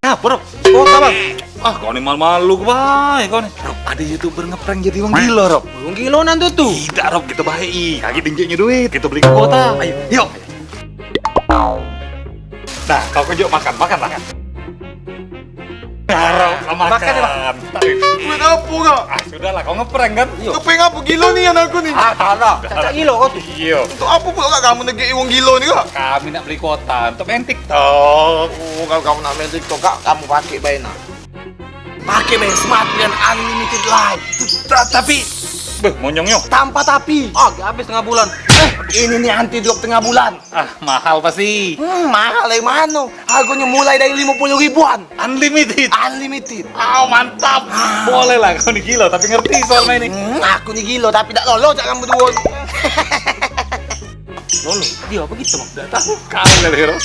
Apa, Rob? Oh, apa? Ah, kau nih malu-malu bae kau nih. Rob, ada YouTuber ngeprank jadi wong gila, Rob. Wong gila nanti tuh. Tidak, Rob, kita baik. Kaki tingginya duit, kita beli ke kota. Ayo, yuk. Nah, kau kejut makan lah. Nah, Rob, makan ya, Bang. Buat apa kak? Ah, sudahlah, kau ngeprank kan? Ngeprank apa gila nih anakku nih? Ah, salah. Caca gila kau tuh. Iya. Untuk apa pula kak kamu negeri wong gila nih kak? Kami nak beli kuota untuk main TikTok. Oh, kalau kamu nak main TikTok kak, kamu pakai Baina. Pakai Baina Smart dengan unlimited live. Tapi Beh, monyongnya. tanpa tapi. Ah, habis tengah bulan. Ini nih anti drop tengah bulan. Ah, mahal pasti. Mahal yang mana? Harganya mulai dari 50 ribuan. Unlimited. Unlimited. Oh, mantap. Boleh lah, kau nih gila, tapi ngerti soal main ini. Aku nih gila tapi tak lolo jangan berdua. Lolo, dia apa gitu, Bang? Tidak tahu. Kau lah, Hero.